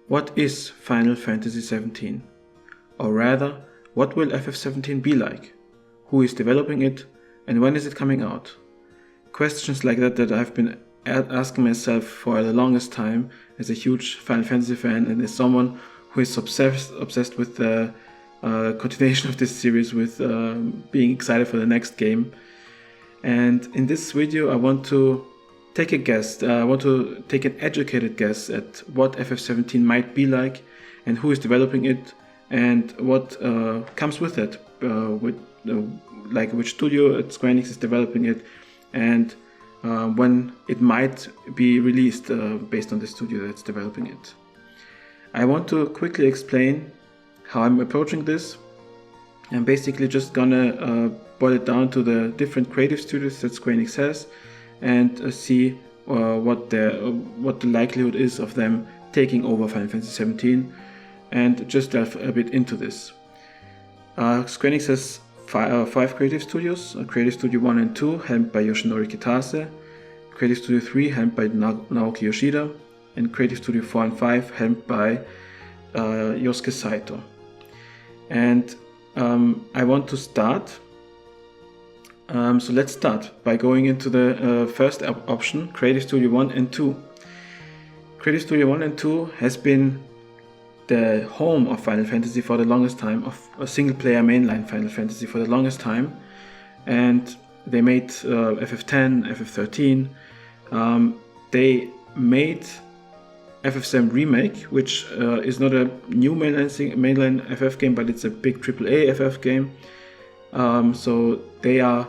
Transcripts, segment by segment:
What is Final Fantasy XVII? Or rather, what will FF17 be like? Who is developing it? And when is it coming out? Questions like that I've been asking myself for the longest time as a huge Final Fantasy fan and as someone who is obsessed with the continuation of this series, with being excited for the next game. And in this video I want to take a guess, I want to take an educated guess at what FF17 might be like and who is developing it and what comes with it, like which studio at Square Enix is developing it and when it might be released based on the studio that's developing it. I want to quickly explain how I'm approaching this. I'm basically just gonna boil it down to the different creative studios that Square Enix has and see what the likelihood is of them taking over Final Fantasy XVII and just delve a bit into this. Square Enix has five creative studios: Creative Studio 1 and 2 helmed by Yoshinori Kitase, Creative Studio 3 helmed by Naoki Yoshida, and Creative Studio 4 and 5 helmed by Yosuke Saito. And I want to start. So let's start by going into the first option, Creative Studio 1 and 2. Creative Studio 1 and 2 has been the home of Final Fantasy for the longest time, of a single-player mainline Final Fantasy for the longest time. And they made FF10, FF13. They made FF7 Remake, which is not a new mainline FF game, but it's a big AAA FF game. So they are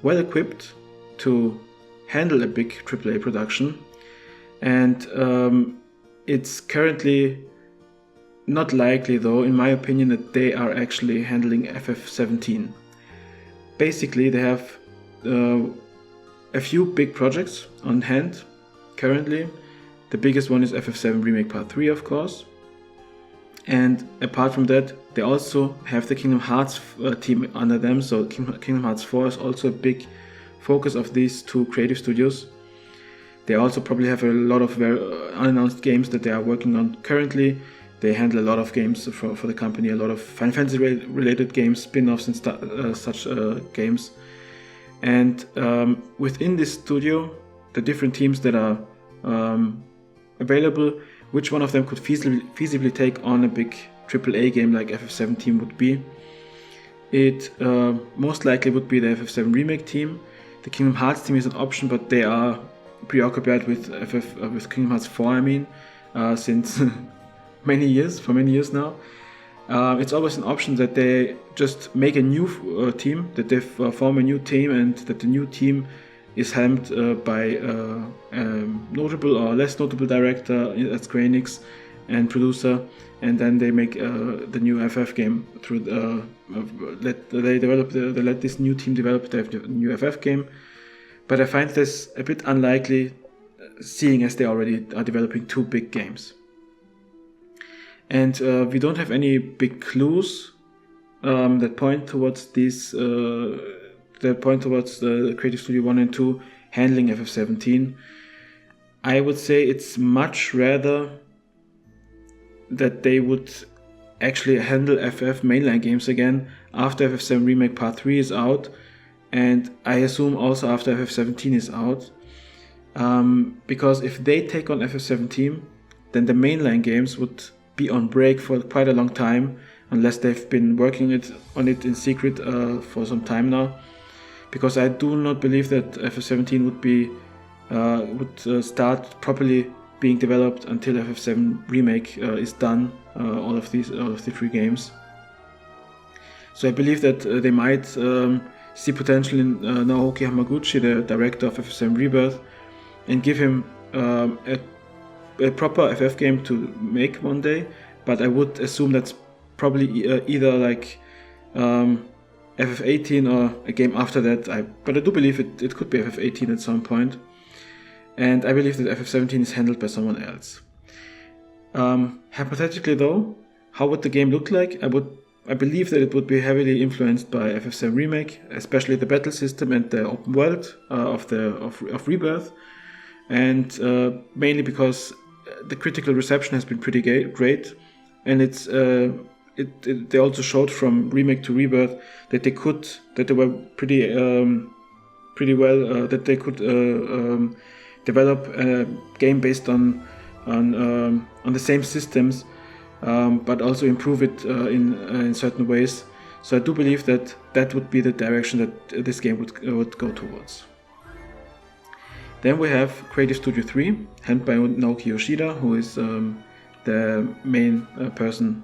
well equipped to handle a big AAA production, and it's currently not likely, though, in my opinion, that they are actually handling FF17. Basically, they have a few big projects on hand currently. The biggest one is FF7 Remake Part 3, of course. And apart from that, they also have the Kingdom Hearts team under them, so Kingdom Hearts 4 is also a big focus of these two creative studios. They also probably have a lot of very unannounced games that they are working on currently. They handle a lot of games for the company, a lot of Final Fantasy related games, spin-offs and such games. And within this studio, the different teams that are available, which one of them could feasibly take on a big AAA game like FF17 would be. It most likely would be the FF7 Remake team. The Kingdom Hearts team is an option, but they are preoccupied with Kingdom Hearts 4, since many years now. It's always an option that they just make a new team, that they form a new team, and that the new team is helmed by a notable or less notable director at Square Enix and producer, and then they make the new FF game through let this new team develop the new FF game. But I find this a bit unlikely, seeing as they already are developing two big games. And we don't have any big clues that point towards these. That point towards the Creative Studio 1 and 2 handling FF17. I would say it's much rather that they would actually handle FF mainline games again after FF7 Remake Part 3 is out, and I assume also after FF17 is out. Because if they take on FF17, then the mainline games would be on break for quite a long time, unless they've been working on it in secret for some time now. Because I do not believe that FF17 would start properly being developed until FF7 Remake is done, all of the three games. So I believe that they might see potential in Naoki Hamaguchi, the director of FF7 Rebirth, and give him a proper FF game to make one day. But I would assume that's probably either like FF18 or a game after that, but I do believe it could be FF18 at some point. And I believe that FF17 is handled by someone else. Hypothetically though, how would the game look like? I believe that it would be heavily influenced by FF7 Remake, especially the battle system and the open world of Rebirth. And mainly because the critical reception has been pretty great, and they also showed from Remake to Rebirth that they were pretty well, that they could develop a game based on the same systems, but also improve it in certain ways. So I do believe that would be the direction that this game would go towards. Then we have Creative Studio 3, handled by Naoki Yoshida, who is the main person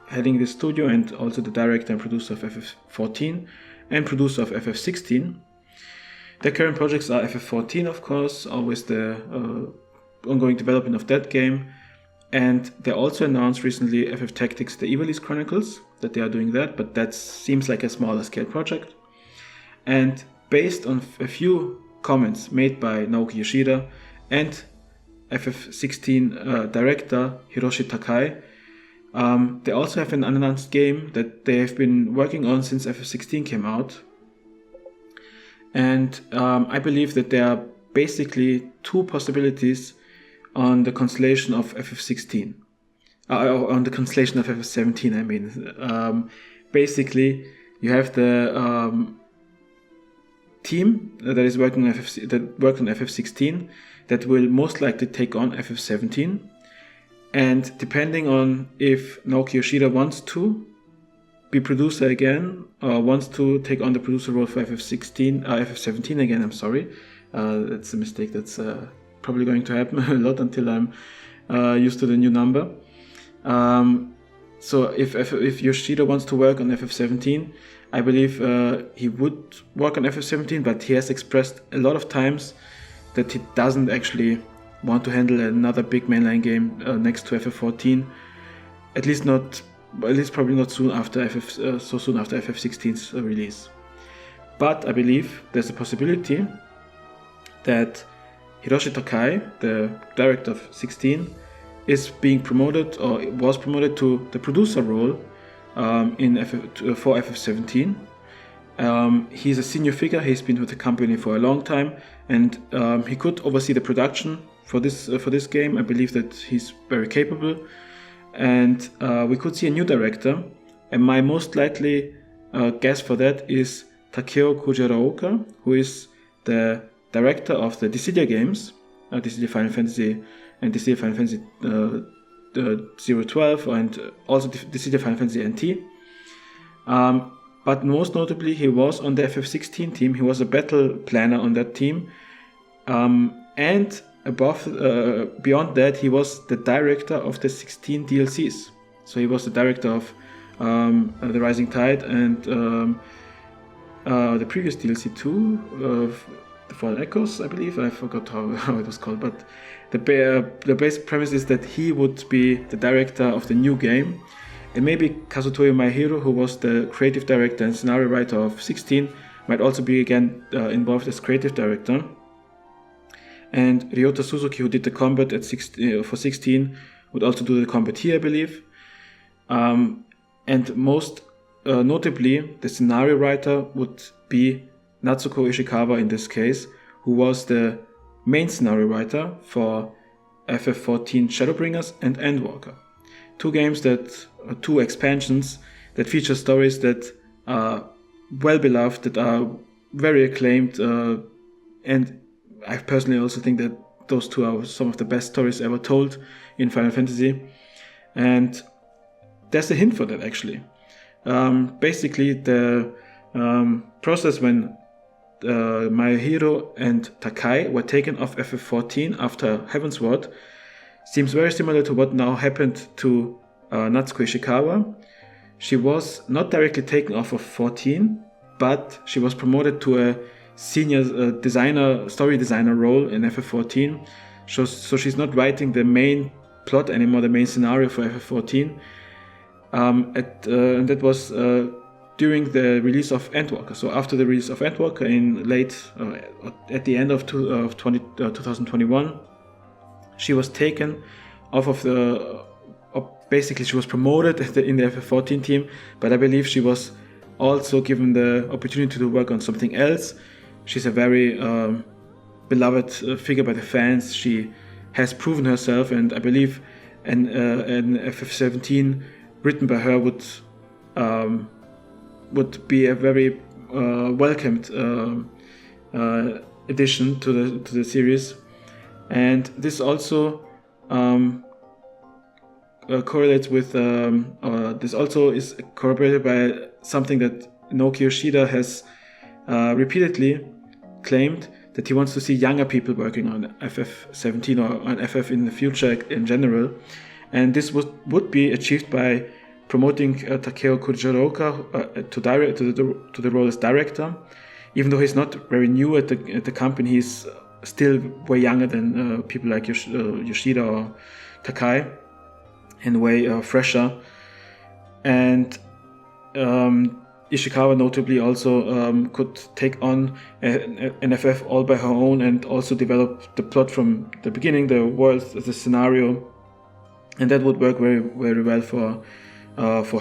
heading this studio, and also the director and producer of FF14 and producer of FF16. Their current projects are FF14, of course, always the ongoing development of that game. And they also announced recently FF Tactics: The Ivalice Chronicles, that they are doing that, but that seems like a smaller scale project. And based on a few comments made by Naoki Yoshida and FF16 director Hiroshi Takai, they also have an unannounced game that they have been working on since FF16 came out. And I believe that there are basically two possibilities on the constellation of FF16. On the constellation of FF17, I mean. Basically, you have the team that is working on FF16 that will most likely take on FF17. And depending on if Naoki Yoshida wants to be producer again, or wants to take on the producer role for FF17 again, I'm sorry. That's a mistake that's probably going to happen a lot until I'm used to the new number. So if Yoshida wants to work on FF17, I believe he would work on FF17, but he has expressed a lot of times that he doesn't actually want to handle another big mainline game next to FF14, at least probably not soon after so soon after FF16's release. But I believe there's a possibility that Hiroshi Takai, the director of 16, is being promoted, or was promoted, to the producer role for FF17. He's a senior figure. He's been with the company for a long time, and he could oversee the production for this game. I believe that he's very capable, and we could see a new director. And my most likely guess for that is Takeo Kujiraoka, who is the director of the Dissidia games, Dissidia Final Fantasy and Dissidia Final Fantasy 012, and also Dissidia Final Fantasy NT. But most notably, he was on the FF16 team. He was a battle planner on that team, and beyond that, he was the director of the 16 DLCs. So he was the director of the Rising Tide and the previous DLC too, the Fallen Echoes, I believe. I forgot how it was called, but the basic premise is that he would be the director of the new game. And maybe Kazutoyo Maehiro, who was the creative director and scenario writer of 16, might also be again involved as creative director. And Ryota Suzuki, who did the combat for 16, would also do the combat here, I believe. And most notably, the scenario writer would be Natsuko Ishikawa in this case, who was the main scenario writer for FF14 Shadowbringers and Endwalker. Two expansions that feature stories that are well beloved, that are very acclaimed, and I personally also think that those two are some of the best stories ever told in Final Fantasy. And there's a hint for that, actually. Basically, the process when Maehiro and Takai were taken off FF14 after Heavensward seems very similar to what now happened to Natsuko Ishikawa. She was not directly taken off of 14, but she was promoted to a senior story designer role in FF14. So she's not writing the main plot anymore, the main scenario for FF14. And that was during the release of Endwalker. So after the release of Endwalker in at the end of 2021, she was taken off of basically she was promoted in the FF14 team, but I believe she was also given the opportunity to work on something else. She's a very beloved figure by the fans. She has proven herself, and I believe an FF17 written by her would be a very welcomed addition to the series. And this also correlates with this also is corroborated by something that Naoki Yoshida has repeatedly claimed, that he wants to see younger people working on FF17 or on FF in the future in general, and this would be achieved by promoting Takeo Kujiroka to the role as director. Even though he's not very new at the company, he's still way younger than people like Yoshida or Takai, and way fresher. And Ishikawa notably also could take on an FF all by her own and also develop the plot from the beginning, the world, the scenario, and that would work very, very well for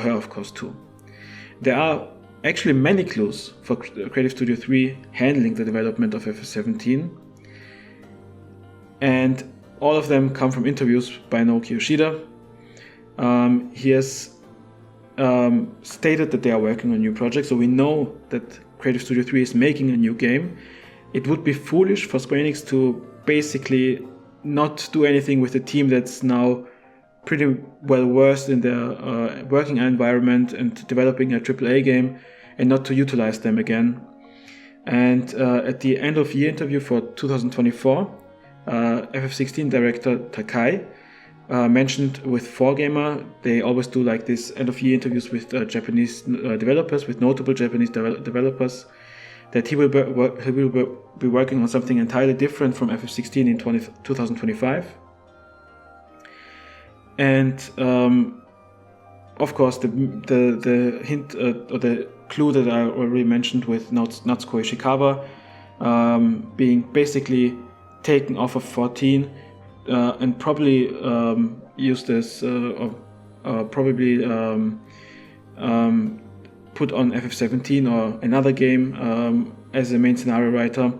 her, of course, too. There are actually many clues for Creative Studio 3 handling the development of FF17, and all of them come from interviews by Naoki Yoshida. He has stated that they are working on new projects, so we know that Creative Studio 3 is making a new game. It would be foolish for Square Enix to basically not do anything with a team that's now pretty well versed in their working environment and developing a AAA game, and not to utilize them again. And at the end of year interview for 2024, FF16 director Takai mentioned with 4Gamer, they always do like this end of year interviews with Japanese developers, with notable Japanese developers, that he will be working on something entirely different from FF16 in 2025. And of course, the hint or the clue that I already mentioned with Natsuko Ishikawa being basically taken off of 14 and probably used as probably put on FF17 or another game as a main scenario writer,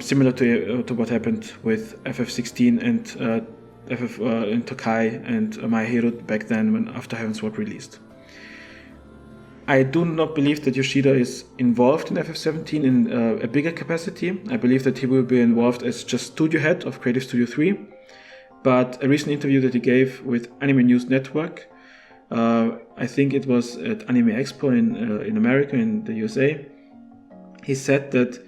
similar to what happened with FF16 and FF in Tokai and My Hero back then, when after Heaven's Sword released. I do not believe that Yoshida is involved in FF17 in a bigger capacity. I believe that he will be involved as just studio head of Creative Studio 3. But a recent interview that he gave with Anime News Network, I think it was at Anime Expo in America, in the USA, he said that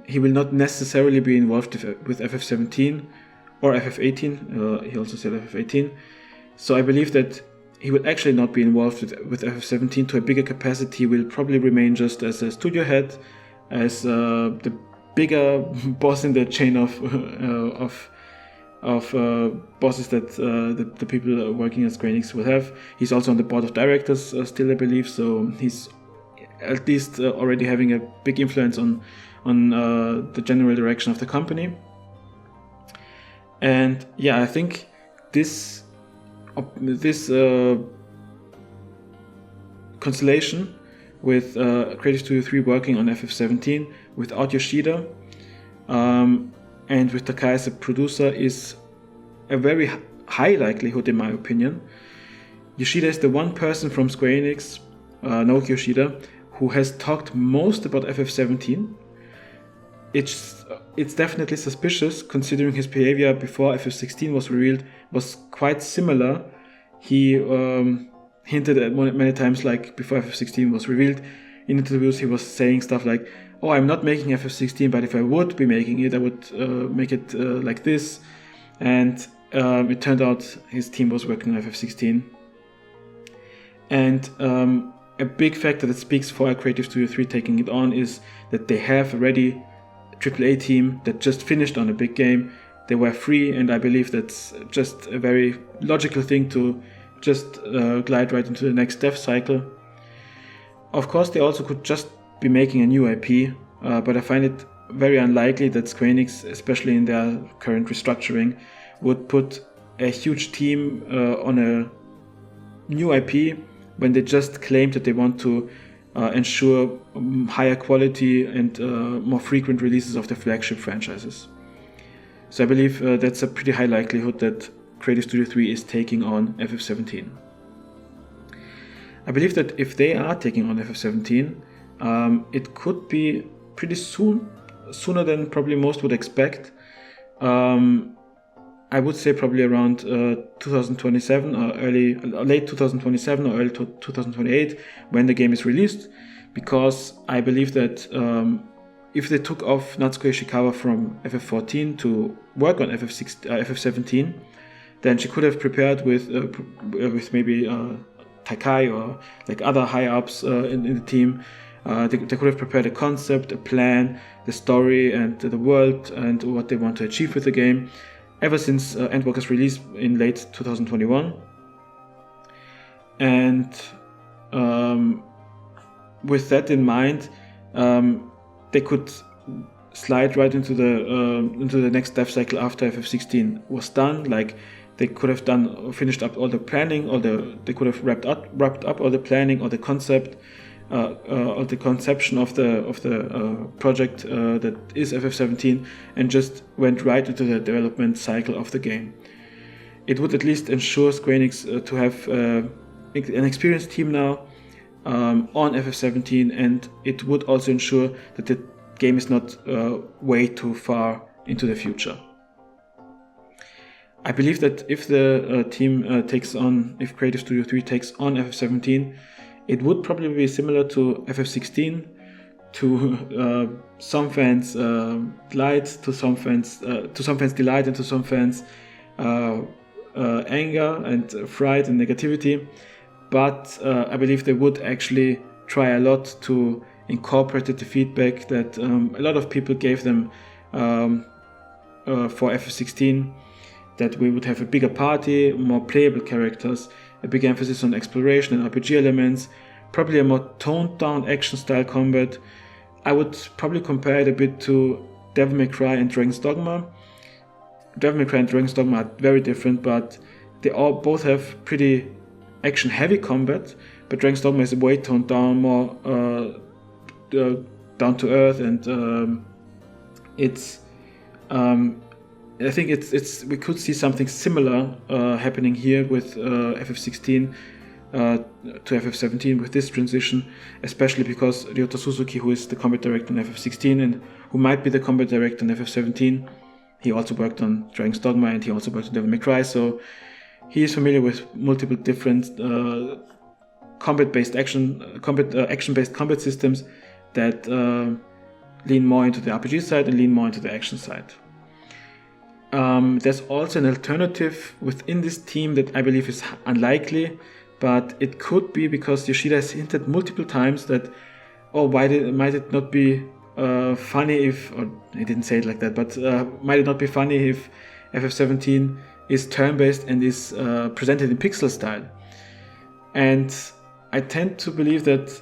he will not necessarily be involved with FF17 or FF18. He also said FF18. So I believe that he will actually not be involved with FF17 to a bigger capacity. He will probably remain just as a studio head, as the bigger boss in the chain of bosses that the people working at Square Enix will have. He's also on the board of directors still, I believe, so he's at least already having a big influence on the general direction of the company. And yeah, I think this constellation with Creative Studio 3 working on FF17 without Yoshida and with Takai as a producer is a very high likelihood, in my opinion. Yoshida is the one person from Square Enix, Naoki Yoshida, who has talked most about FF17. It's definitely suspicious, considering his behavior before FF16 was revealed was quite similar. He hinted at many times, like before FF16 was revealed, in interviews he was saying stuff like, "Oh, I'm not making FF16, but if I would be making it, I would make it like this." And it turned out his team was working on FF16. And a big factor that speaks for Creative Studio 3 taking it on is that they have already AAA team that just finished on a big game. They were free, and I believe that's just a very logical thing to just glide right into the next dev cycle. Of course, they also could just be making a new IP, but I find it very unlikely that Square Enix, especially in their current restructuring, would put a huge team on a new IP when they just claim that they want to ensure higher quality and more frequent releases of their flagship franchises. So I believe that's a pretty high likelihood that Creative Studio 3 is taking on FF17. I believe that if they are taking on FF17, it could be pretty soon, sooner than probably most would expect. I would say probably around 2027 or late 2027 or early 2028 when the game is released, because I believe that if they took off Natsuko Ishikawa from FF14 to work on FF17, then she could have prepared with maybe Takai or like other higher ups in the team. They could have prepared a concept, a plan, the story, and the world, and what they want to achieve with the game ever since Endwalker's release in late 2021. And with that in mind, they could slide right into the next dev cycle after FF16 was done. Like they could have finished up all the planning, they could have wrapped up all the planning or the concept, or the conception of the project that is FF17, and just went right into the development cycle of the game. It would at least ensure Square Enix to have an experienced team now on FF17, and it would also ensure that the game is not way too far into the future. I believe that if the team if Creative Studio 3 takes on FF17, it would probably be similar to FF16, to some fans' delight, to some fans' delight, and to some fans' anger and fright and negativity. But I believe they would actually try a lot to incorporate the feedback that a lot of people gave them for FF16, that we would have a bigger party, more playable characters, a big emphasis on exploration and RPG elements, probably a more toned down action style combat. I would probably compare it a bit to Devil May Cry and Dragon's Dogma. Devil May Cry and Dragon's Dogma are very different, but they both have pretty action heavy combat, but Dragon's Dogma is way toned down, more down to earth, and I think we could see something similar happening here with FF16 to FF17 with this transition, especially because Ryota Suzuki, who is the combat director on FF16 and who might be the combat director on FF17, he also worked on Dragon's Dogma and he also worked on Devil May Cry, so he is familiar with multiple different action-based combat systems that lean more into the RPG side and lean more into the action side. There's also an alternative within this team that I believe is unlikely, but it could be because Yoshida has hinted multiple times that, might it not be funny if, or he didn't say it like that, but might it not be funny if FF17 is turn-based and is presented in pixel style? And I tend to believe that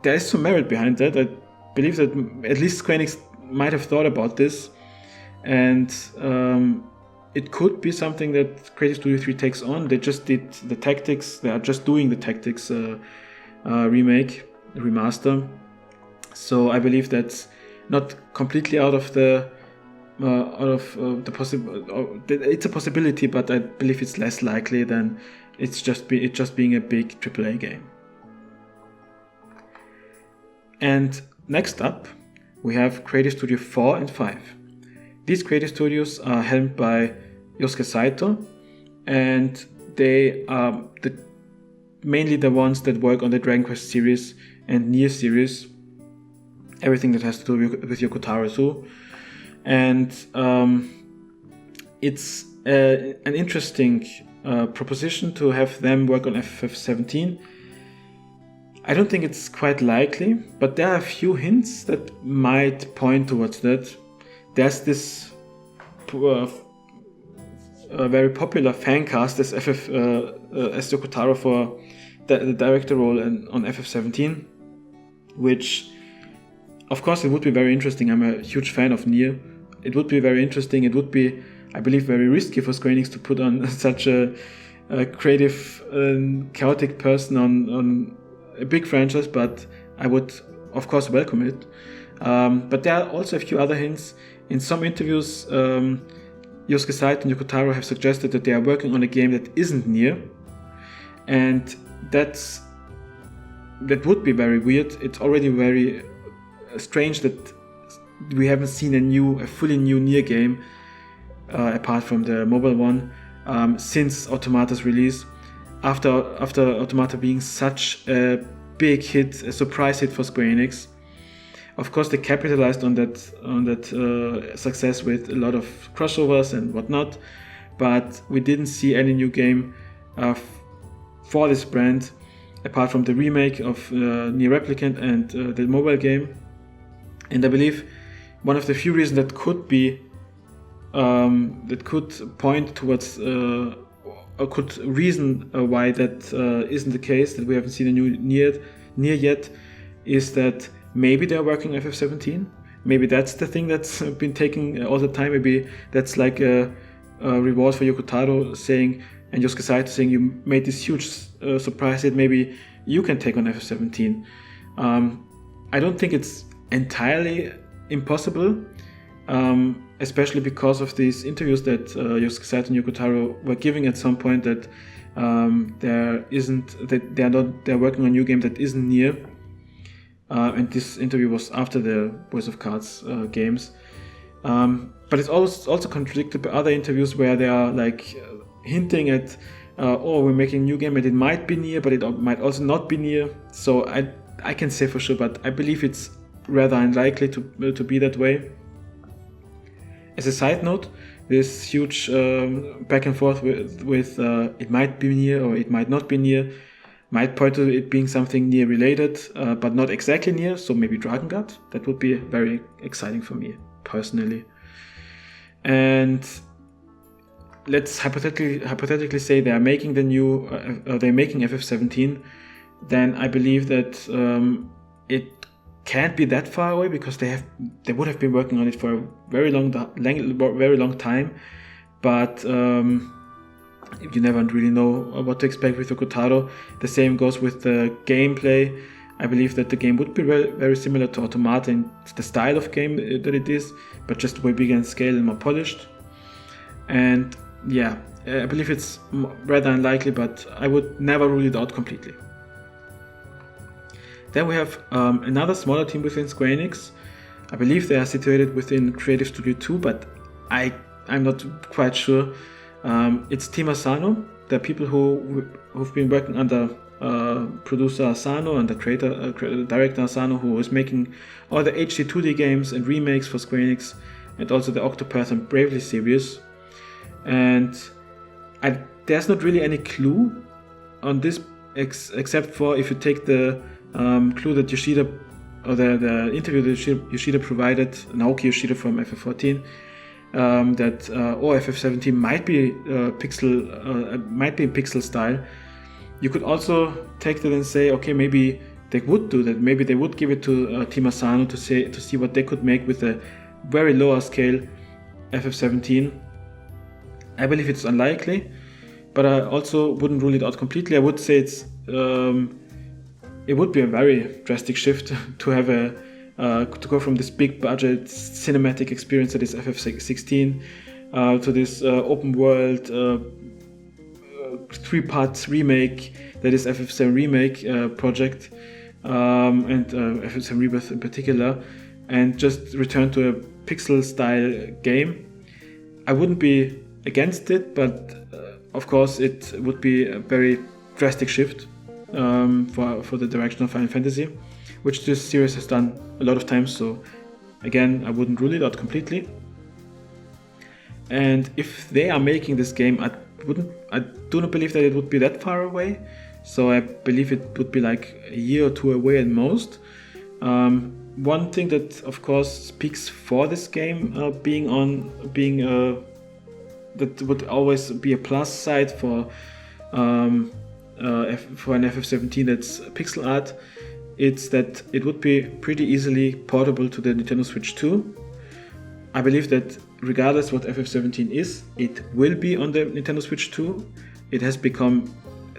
there is some merit behind that. I believe that at least Square Enix might have thought about this, and it could be something that Creative Studio 3 takes on. They just did the Tactics, they are just doing the Tactics remake, remaster. So I believe that's not completely out of the possible. It's a possibility, but I believe it's less likely than it just being a big AAA game. And next up, we have Creative Studio 4 and 5. These creative studios are helmed by Yosuke Saito, and they are mainly the ones that work on the Dragon Quest series and NieR series, everything that has to do with Yoko Taro too. And it's an interesting proposition to have them work on FF17. I don't think it's quite likely, but there are a few hints that might point towards that. There's this very popular fan cast as Yoko Taro for the director role on FF17, which, of course, it would be very interesting. I'm a huge fan of NieR. It would be very interesting. It would be, I believe, very risky for Square Enix to put on such a creative and chaotic person on a big franchise, but I would, of course, welcome it. But there are also a few other hints. In some interviews, Yosuke Saito and Yoko Taro have suggested that they are working on a game that isn't NieR, and that would be very weird. It's already very strange that we haven't seen a fully new NieR game, apart from the mobile one, since Automata's release. After Automata being such a big hit, a surprise hit for Square Enix. Of course, they capitalized on that success with a lot of crossovers and whatnot, but we didn't see any new game for this brand, apart from the remake of NieR Replicant and the mobile game. And I believe one of the few reasons that could point towards or could reason why that isn't the case, that we haven't seen a new NieR yet, is that maybe they're working FF17. Maybe that's the thing that's been taking all the time. Maybe that's like a reward for Yoko Taro saying, and Yosuke Saito saying, you made this huge surprise hit, maybe you can take on FF17. I don't think it's entirely impossible, especially because of these interviews that Yosuke Saito and Yoko Taro were giving at some point, that they're working on a new game that isn't NieR. And this interview was after the Voice of Cards games. But it's also contradicted by other interviews where they are like hinting at, we're making a new game and it might be NieR, but it might also not be NieR. So I can say for sure, but I believe it's rather unlikely to be that way. As a side note, this huge back and forth with it might be NieR or it might not be NieR might point to it being something NieR related, but not exactly NieR, so maybe Dragon Guard. That would be very exciting for me, personally. And let's hypothetically say they are making they're making FF17, then I believe that it can't be that far away, because they would have been working on it for a very long time, but you never really know what to expect with Yoko Taro. The same goes with the gameplay. I believe that the game would be very, very similar to Automata in the style of game that it is, but just way bigger in scale and more polished. And yeah, I believe it's rather unlikely, but I would never rule it out completely. Then we have another smaller team within Square Enix. I believe they are situated within Creative Studio 2, but I'm not quite sure. It's Team Asano, the people who've been working under producer Asano and the director Asano, who is making all the HD 2D games and remakes for Square Enix, and also the Octopath and Bravely series. And there's not really any clue on this, except for if you take the clue that Yoshida, or the interview that Yoshida provided, Naoki Yoshida from FF14, that FF17 might be in pixel style. You could also take that and say, okay, maybe they would do that. Maybe they would give it to Team Asano to see what they could make with a very lower scale FF17. I believe it's unlikely, but I also wouldn't rule it out completely. I would say it would be a very drastic shift to have to go from this big budget cinematic experience that is FF16 to this open world 3-part remake that is FF7 Remake project, and FF7 Rebirth in particular, and just return to a pixel style game. I wouldn't be against it, but of course it would be a very drastic shift for the direction of Final Fantasy, which this series has done a lot of times. So again, I wouldn't rule it out completely. And if they are making this game, I do not believe that it would be that far away. So I believe it would be like a year or two away at most. One thing that of course speaks for this game that would always be a plus side for an FF17 that's pixel art, it's that it would be pretty easily portable to the Nintendo Switch 2. I believe that regardless what FF17 is, it will be on the Nintendo Switch 2. It has become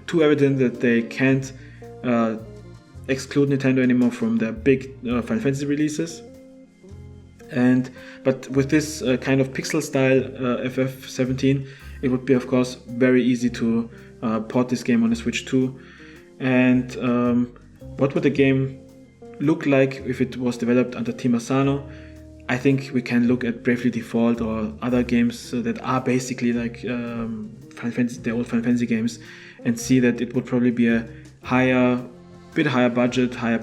too evident that they can't exclude Nintendo anymore from their big Final Fantasy releases. But with this kind of pixel style FF17, it would be of course very easy to port this game on a Switch 2. And what would the game look like if it was developed under Team Asano? I think we can look at Bravely Default or other games that are basically like Final Fantasy, the old Final Fantasy games, and see that it would probably be a bit higher budget, a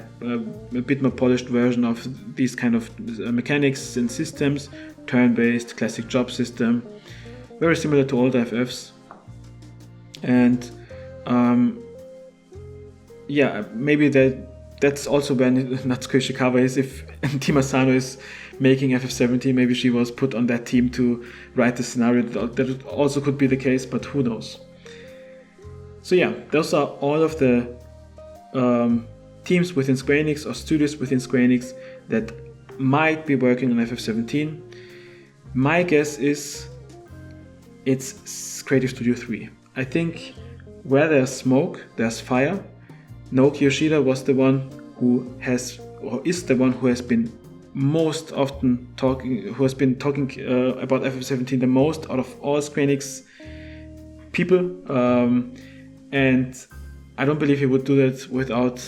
bit more polished version of these kind of mechanics and systems, turn-based, classic job system, very similar to older FFs. And maybe that's also where Natsuko Ishikawa is. If Team Asano is making FF17, maybe she was put on that team to write the scenario. That also could be the case, but who knows. So yeah, those are all of the teams within Square Enix or studios within Square Enix that might be working on FF17. My guess is it's Creative Studio 3. I think where there's smoke, there's fire. Naoki Yoshida was the one who has, or is the one who has been most often talking about FF17 the most out of all Square Enix people. And I don't believe he would do that without,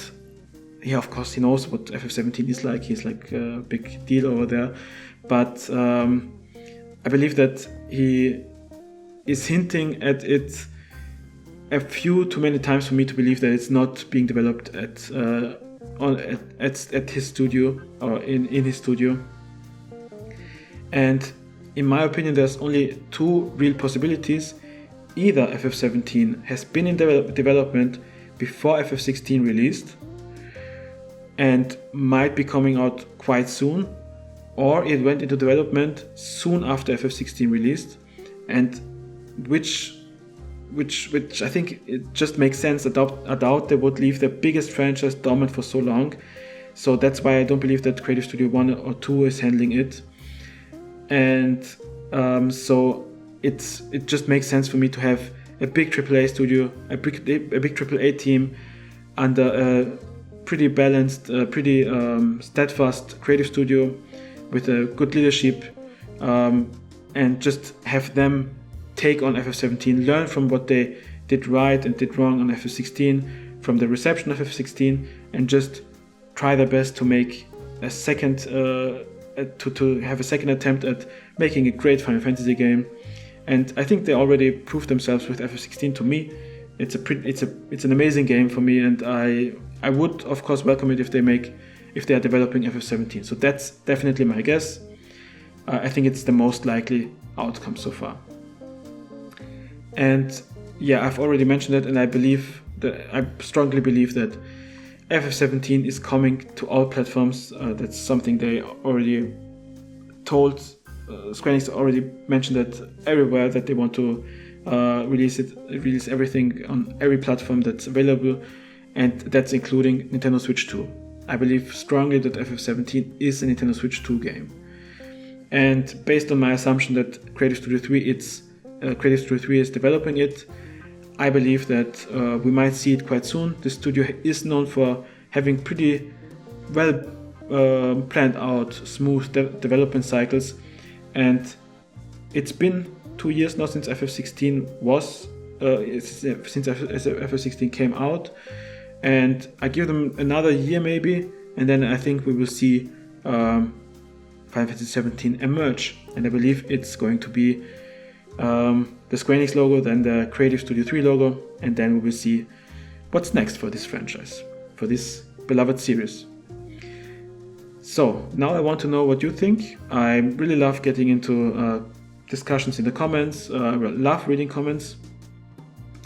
of course he knows what FF17 is like. He's like a big deal over there. But I believe that he is hinting at it a few too many times for me to believe that it's not being developed at his studio or in his studio. And in my opinion, there's only two real possibilities. Either FF17 has been in development before FF16 released and might be coming out quite soon, or it went into development soon after FF16 released, and which I think it just makes sense. I doubt they would leave the biggest franchise dormant for so long. So that's why I don't believe that Creative Studio 1 or 2 is handling it. And so it just makes sense for me to have a big AAA studio, a big AAA team under a pretty balanced, pretty steadfast creative studio with a good leadership, and just have them take on FF17, learn from what they did right and did wrong on FF16, from the reception of FF16, and just try their best to make a second, to have a second attempt at making a great Final Fantasy game. And I think they already proved themselves with FF16. To me, it's an amazing game for me, and I would of course welcome it if they are developing FF17. So that's definitely my guess. I think it's the most likely outcome so far. And yeah, I've already mentioned it, and I strongly believe that FF17 is coming to all platforms. That's something they already told. Square Enix already mentioned that everywhere, that they want to release everything on every platform that's available, and that's including Nintendo Switch 2. I believe strongly that FF17 is a Nintendo Switch 2 game. And based on my assumption that Creative Studio 3 is developing it, I believe that we might see it quite soon. The studio is known for having pretty well planned out, smooth development cycles, and it's been 2 years now since FF16 FF16 came out, and I give them another year maybe, and then I think we will see Final Fantasy 17 emerge, and I believe it's going to be the Square Enix logo, then the Creative Studio 3 logo, and then we will see what's next for this franchise, for this beloved series. So now I want to know what you think. I really love getting into discussions in the comments. I love reading comments.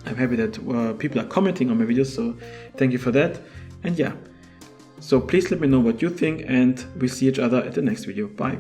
I'm happy that people are commenting on my videos, so thank you for that. And yeah, so please let me know what you think, and we'll see each other at the next video. Bye.